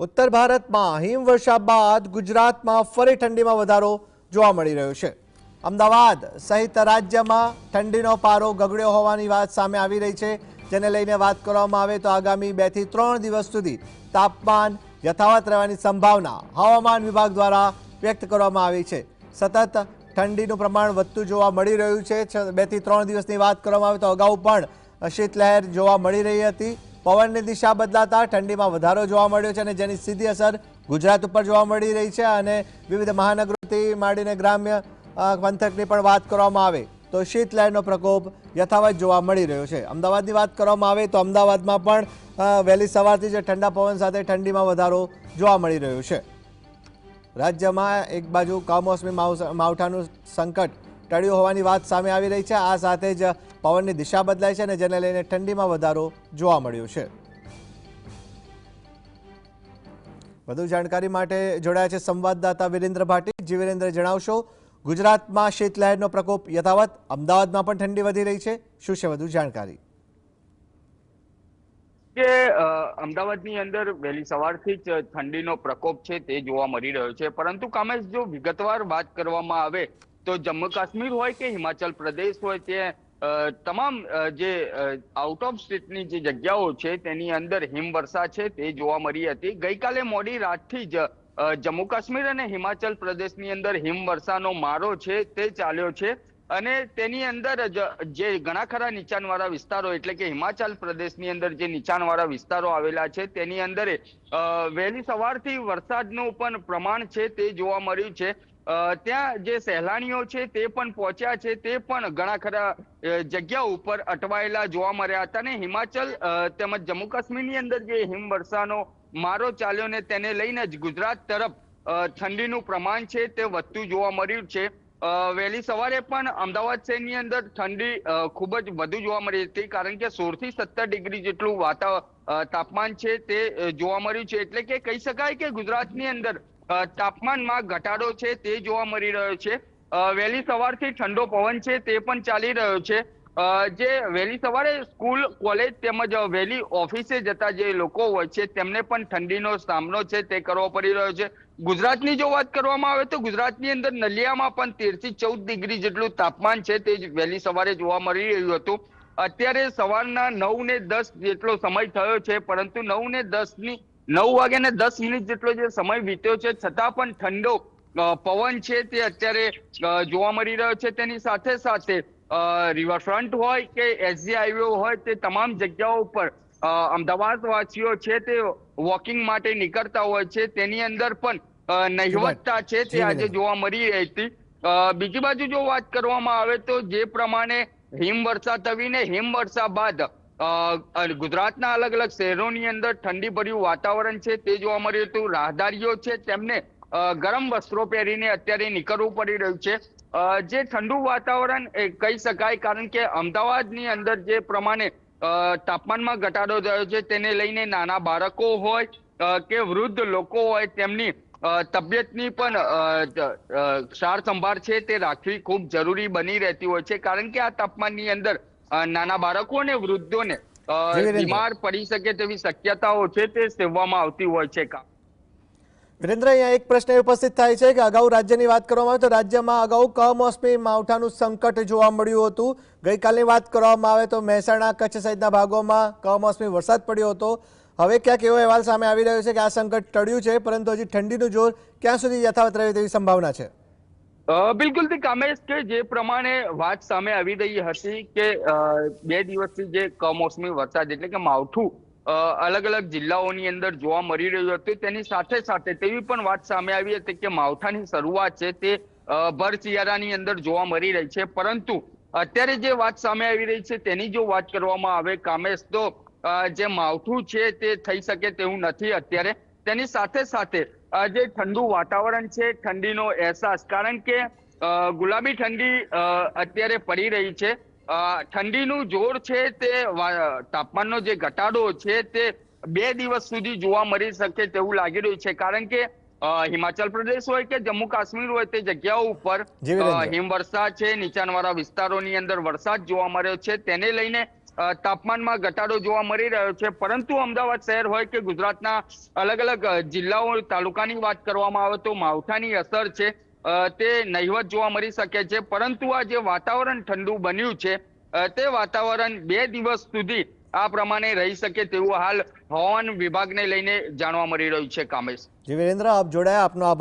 ઉત્તર ભારતમાં હિમવર્ષા બાદ ગુજરાતમાં ફરી ઠંડીમાં વધારો જોવા મળી રહ્યો છે। અમદાવાદ સહિત રાજ્યમાં ઠંડીનો પારો ગગડ્યો હોવાની વાત સામે આવી રહી છે, જેને લઈને વાત કરવામાં આવે તો આગામી 2 થી 3 દિવસ સુધી તાપમાન યથાવત રહેવાની સંભાવના હવામાન વિભાગ દ્વારા વ્યક્ત કરવામાં આવી છે। સતત ઠંડીનું પ્રમાણ વધતું જોવા મળી રહ્યું છે। 2 થી 3 દિવસની વાત કરવામાં આવે તો અગાઉ પણ શીતલહેર જોવા મળી રહી હતી। પવનની દિશા બદલાતા ઠંડીમાં વધારો જોવા મળ્યો છે અને જેની સીધી અસર ગુજરાત ઉપર જોવા મળી રહી છે। અને વિવિધ મહાનગરોથી માંડીને ગ્રામ્ય પંથકની પણ વાત કરવામાં આવે તો શીતલહેરનો પ્રકોપ યથાવત જોવા મળી રહ્યો છે। અમદાવાદની વાત કરવામાં આવે તો અમદાવાદમાં પણ વહેલી સવારથી જ ઠંડા પવન સાથે ઠંડીમાં વધારો જોવા મળી રહ્યો છે। રાજ્યમાં એક બાજુ કમોસમી માવઠાનું સંકટ ટળ્યું હોવાની વાત સામે આવી રહી છે, આ સાથે જ પવનની દિશા બદલાય છે અને જેને લઈને ઠંડીમાં વધારો જોવા મળ્યો છે। વધુ જાણકારી માટે જોડાયા છે સંવાદદાતા વિરેન્દ્ર ભાટી। જી વિરેન્દ્ર, જણાવશો, ગુજરાતમાં શીતલહેરનો પ્રકોપ યથાવત, અમદાવાદમાં પણ ઠંડી વધી રહી છે, શું છે વધુ જાણકારી? કે અમદાવાદની અંદર વહેલી સવારથી જ ઠંડીનો પ્રકોપ છે તે જોવા મળી રહ્યો છે, પરંતુ કામેશ, જો વિગતવાર વાત કરવામાં આવે તો જમ્મુ કાશ્મીર હોય કે હિમાચલ પ્રદેશ હોય, તે તમામ જે આઉટ ઓફ સ્ટેટની જે જગ્યાઓ છે તેની અંદર હિમવર્ષા છે તે જોવા મળી હતી। ગઈકાલે મોડી રાતથી જ જમ્મુ કાશ્મીર અને હિમાચલ પ્રદેશની અંદર હિમવર્ષાનો મારો છે તે ચાલ્યો છે અને તેની અંદર જે ઘણા ખરા નીચાણવાળા વિસ્તારો, એટલે કે હિમાચલ પ્રદેશની અંદર જે નીચાણવાળા વિસ્તારો આવેલા છે તેની અંદર વહેલી સવારથી વરસાદનું પણ પ્રમાણ છે તે જોવા મળ્યું છે। ત્યાં જે સહેલાણીઓ છે તે પણ પહોંચ્યા છે, તે પણ ઘણા ખરા જગ્યા ઉપર અટવાયેલા જોવા મળ્યા હતા અને હિમાચલ તેમજ જમ્મુ કાશ્મીરની અંદર જે હિમવર્ષાનો મારો ચાલ્યો ને તેને લઈને જ ગુજરાત તરફ ઠંડીનું પ્રમાણ છે તે વધતું જોવા મળ્યું છે। વહેલી સવારે પણ અમદાવાદ શહેરની અંદર ઠંડી ખૂબ જ વધુ જોવા મળી હતી, કારણ કે 16 થી 17 ડિગ્રી જેટલું તાપમાન છે તે જોવા મળ્યું છે। એટલે કે કહી શકાય કે ગુજરાતની અંદર તાપમાનમાં ઘટાડો છે તે જોવા મળી રહ્યો છે। વહેલી સવારથી ઠંડો પવન છે તે પણ ચાલી રહ્યો છે। જે વહેલી સવારે સ્કૂલ, કોલેજ તેમજ વહેલી ઓફિસે જતા જે લોકો હોય છે તેમને પણ ઠંડીનો સામનો છે તે કરવો પડી રહ્યો છે। ગુજરાતની જો વાત કરવામાં આવે તો ગુજરાતની અંદર નલિયામાં પણ 13 થી 14 ડિગ્રી જેટલું તાપમાન છે તે વહેલી સવારે જોવા મળી રહ્યું હતું। અત્યારે સવારના 9 ને 10 જેટલો સમય થયો છે, પરંતુ 9 વાગ્યા ને 10 મિનિટ જેટલો જે સમય વીત્યો છે, છતાં પણ ઠંડો પવન છે તે અત્યારે જોવા મળી રહ્યો છે। તેની સાથે સાથે રિવરફ્રન્ટ હોય કે એસજી હાઈવે હોય, તે તમામ જગ્યાઓ પર અમદાવાદ વાસીઓ છે તે વોકિંગ માટે નીકળતા હોય છે, તેની અંદર પણ નહિવતતા છે તે આજે જોવા મળી રહી હતી। બીજી બાજુ જો વાત કરવામાં આવે તો જે પ્રમાણે હિમવર્ષા થવીને હિમવર્ષા બાદ ગુજરાતના અલગ અલગ શહેરોની અંદર ઠંડી ભર્યું વાતાવરણ છે તે જોવા મળ્યું હતું। રાહદારીઓ છે તેમને ગરમ વસ્ત્રો પહેરીને અત્યારે નીકળવું પડી રહ્યું છે। જે ઠંડુ વાતાવરણ કહી શકાય, કારણ કે અમદાવાદની અંદર જે પ્રમાણે તાપમાનમાં ઘટાડો થયો છે તેને લઈને નાના બાળકો હોય કે વૃદ્ધ લોકો હોય, તેમની તબિયતની પણ સાર સંભાળ છે તે રાખવી ખૂબ જરૂરી બની રહેતી હોય છે, કારણ કે આ તાપમાનની અંદર નાના બાળકો અને વૃદ્ધોને બીમાર પડી શકે તેવી શક્યતાઓ છે તે સેવવામાં આવતી હોય છે। વિરેન્દ્ર, અહીંયા એક પ્રશ્ન ઉપસ્થિત થાય છે કે અગાઉ રાજ્યની વાત કરવામાં આવે તો રાજ્યમાં અગાઉ કમોસમી માવઠાનું સંકટ જોવા મળ્યું હતું। ગઈકાલની વાત કરવામાં આવે તો મહેસાણા, કચ્છ સહિતના ભાગોમાં કમોસમી વરસાદ પડ્યો હતો। હવે ક્યાંક એવો અહેવાલ સામે આવી રહ્યો છે કે આ સંકટ ટળ્યું છે, પરંતુ હજી ઠંડીનું જોર ક્યાં સુધી યથાવત રહે તેવી સંભાવના છે? બિલકુલ થી કામેશ, કે જે પ્રમાણે વાત સામે આવી રહી હતી કે 2 દિવસથી જે કમોસમી વરસાદ એટલે કે માવઠું અલગ અલગ જિલ્લાઓની અંદર જોવા મળી રહ્યું હતું, તેની સાથે સાથે તેવી પણ વાત સામે આવી હતી કે માવઠાની શરૂઆત છે તે ભર શિયાળાની અંદર જોવા મળી રહી છે, પરંતુ અત્યારે જે વાત સામે આવી રહી છે તેની જો વાત કરવામાં આવે કામેશ, તો જે માવઠું છે તે થઈ શકે તેવું નથી અત્યારે। તેની સાથે સાથે જે ઠંડુ વાતાવરણ છે, ઠંડીનો અહેસાસ, કારણ કે ગુલાબી ઠંડી અત્યારે પડી રહી છે। ઠંડીનું જોર છે તે તાપમાનનો જે ઘટાડો છે તે 2 દિવસ સુધી જોવા મળી શકે તેવું લાગી રહ્યું છે, કારણ કે હિમાચલ પ્રદેશ હોય કે જમ્મુ કાશ્મીર હોય, તે જગ્યાઓ ઉપર હિમવર્ષા છે, નીચાણવાળા વિસ્તારોની અંદર વરસાદ જોવા મળ્યો છે, તેને લઈને તાપમાનમાં ઘટાડો જોવા મળી રહ્યો છે, પરંતુ અમદાવાદ શહેર હોય કે ગુજરાતના અલગ અલગ જિલ્લાઓ તાલુકાની વાત કરવામાં આવે તો માવઠાની અસર છે તે નહિવત જોવા મળી શકે છે. પરંતુ આ જે વાતાવરણ ઠંડુ બન્યું છે તે વાતાવરણ 2 દિવસ સુધી આ પ્રમાણે રહી શકે તેવું હાલ હવામાન વિભાગને લઈને જાણવા મળી રહ્યું છે. કામેશ. જી વીરેન્દ્ર, આપ જોડાયા, આપનો આભાર.